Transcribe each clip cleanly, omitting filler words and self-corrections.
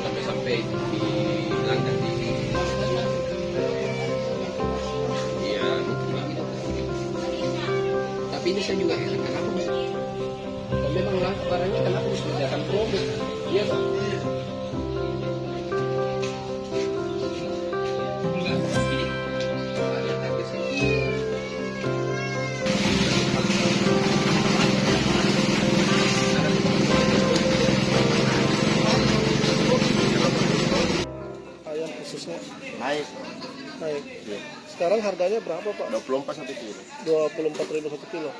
kan sampai dihilangkan di iya. Tapi ini saya juga heran kenapa Mas? Kalau memang langka barangnya kenapa disediakan produk? Iya Pak. Ayam khususnya Naik. naik. Iya. Sekarang harganya berapa Pak? 24 satu kilo. 24.000 1 kilo.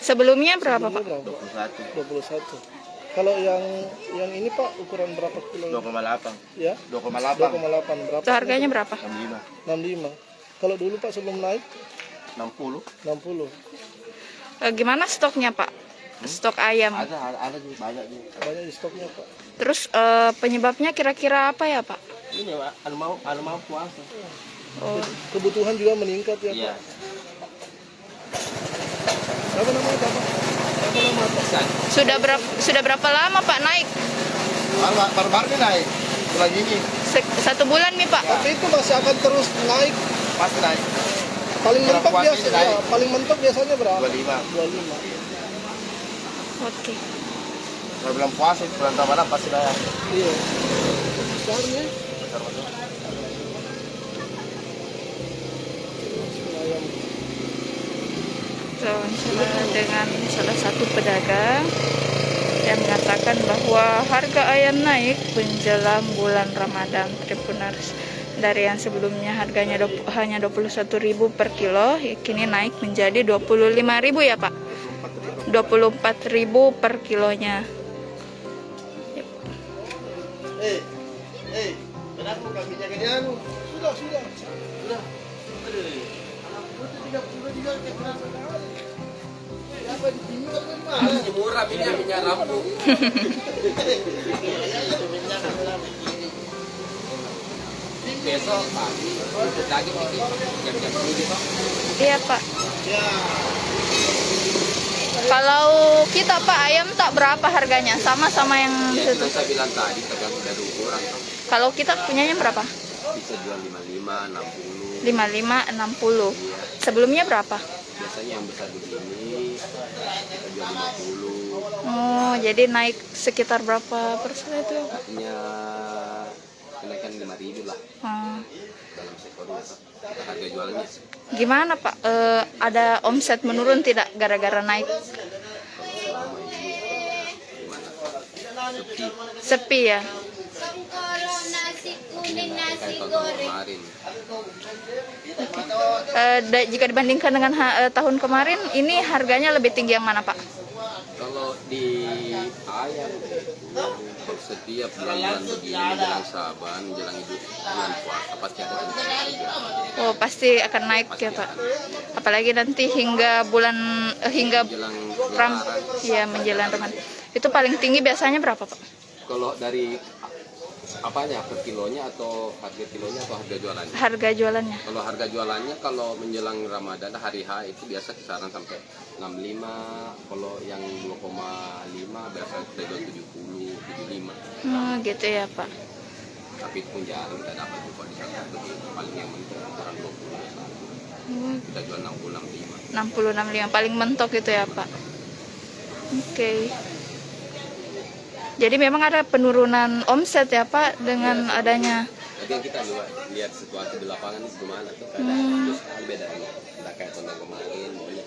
Sebelumnya berapa, Sebelumnya Pak? berapa? 21. 21. Kalau yang ini Pak ukuran berapa kilo? 2,8. Ya? 2,8. 2,8 berapa? Itu harganya berapa? 65. 65. Kalau dulu Pak sebelum naik 60. 60. Gimana stoknya, Pak? Stok ayam. Ada sih banyak sih. Banyak di stoknya Pak. Terus penyebabnya kira-kira apa ya, Pak? Ini Pak, anu mau puasa. Oh, Kebutuhan juga meningkat ya Iya. Pak. Siapa namanya Bapak? Siapa nama Pak? sudah berapa lama, Pak, naik? Baru-baru ini naik. Bulan ini 1 bulan nih, Pak. Tapi itu masih akan terus naik. pasti naik. Paling Berapa mentok puasa biasanya, naik? paling mentok biasanya berapa? 25. 25. Oke. Kalau bulan puasa, bulan Ramadan pasti naik. Iya. Besarnya ayam. Kita wawancara dengan salah satu pedagang yang mengatakan bahwa harga ayam naik menjelang bulan Ramadan. Tribuners, dari yang sebelumnya harganya hanya 21.000 per kilo, kini naik menjadi 25.000 ya, Pak? 24.000 per kilonya. Kenapa kambingnya gedean? Sudah. Sudah. Anak putih 30 juga kenapa? Siapa ditinggal kan Pak? Murah minyak rambu. Besok pagi ikut lagi jam-jam 10 besok. Iya, Pak. Ya. Kalau kita, Pak, ayam tak berapa harganya? Sama-sama yang Ya situ. itu saya bilang tadi tergantung dari ukuran. Kalau kita punyanya berapa? Bisa jual 55, 60. 55, 60. Iya. Sebelumnya berapa? Biasanya yang besar begini kita jual 50. Oh, jadi naik sekitar berapa persen itu? Artinya kenaikan 5.000 lah Hmm. dalam sekornya kita harga jualnya. Gimana, Pak? Ada omset menurun tidak gara-gara naik? Kalau selama ini gimana? Sepi. Sepi ya? Kalau nasi kuning, nasi Kayak tahun goreng. kemarin. Jika dibandingkan dengan tahun kemarin, ini harganya lebih tinggi yang mana, Pak? Kalau di ayam itu setiap bulan-bulan begini menjelang Saban, menjelang bulan puasa pasti ada kenaikan harga. Oh, pasti akan naik ya, Pak. Apalagi nanti hingga bulan hingga Menjelang ram, Lebaran. ya menjelang Ramadan. Itu paling tinggi biasanya berapa, Pak? Kalau dari apanya per kilonya atau harga kilonya atau harga jualannya? Harga jualannya. Kalau harga jualannya kalau menjelang Ramadan hari H itu biasa kisaran sampai 65, kalau yang 2,5 biasa kita jual 70, 75. Gitu ya, Pak. Tapi itu pun jarang kita dapat juga di sana paling yang mentok ukuran 20 biasa. Kita jual 60, 65. 60, 65 paling mentok itu ya, Pak. Oke. Jadi memang ada penurunan omset ya, Pak, dengan adanya. Tapi yang kita juga lihat situasi di lapangan itu gimana tuh kadang bedanya. Tidak kayak tahun kemarin, pokoknya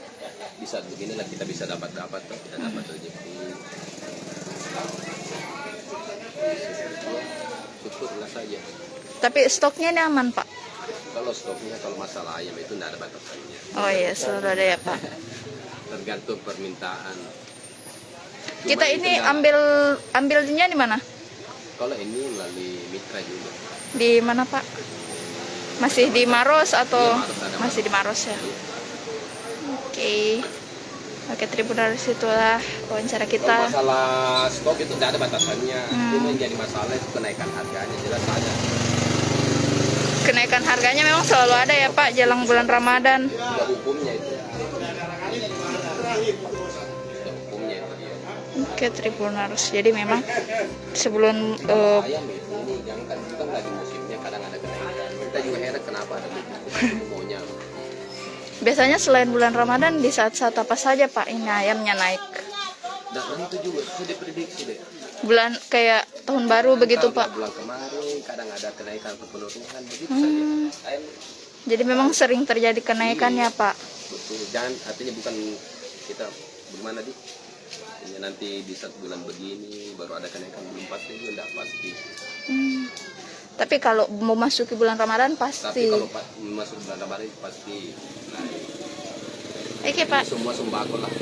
di saat beginilah kita bisa dapat tuh, kita dapat rezeki. Syukurlah saja. Tapi stoknya ini aman, Pak. Kalau stoknya kalau masalah ayam itu tidak ada batasannya. Oh iya, selalu ada ya, Pak. Tergantung permintaan. Cuma Kita itu ini enggak. ambilnya di mana? Kalau ini melalui mitra juga. Di mana, Pak? Masih di Maros atau Iya, Maros, ada masih di Maros ya? Oke. Oke, Tribuners, itulah wawancara Kalau kita. masalah stok itu tidak ada batasannya. Cuma yang jadi masalah itu kenaikan harganya jelas ada. Kenaikan harganya memang selalu ada ya, Pak, jelang bulan Ramadan. Sudah hukumnya itu. Sudah hukumnya itu dia. Oke, Tribuners. Jadi memang sebelum ayam ini yang kan juga nggak di musimnya, kadang ada kenaikan. Kita juga heran kenapa ada maunya. biasanya selain bulan Ramadan di saat-saat apa saja Pak ini ayamnya naik? Dan itu juga sudah diprediksi deh. Bulan kayak tahun baru begitu Bulan- Pak. Bulan kemarin kadang ada kenaikan atau penurunan begitu Hmm. saja. Ayam Jadi memang sering terjadi kenaikannya Pak. betul. Jangan artinya bukan kita bagaimana di artinya nanti di saat bulan begini baru ada kenaikan, belum pasti juga tidak pasti. Hmm. Tapi kalau mau masuki bulan Ramadan Tapi pasti. kalau masuk bulan Ramadan pasti naik. Oke Pak. Semua sembako lah.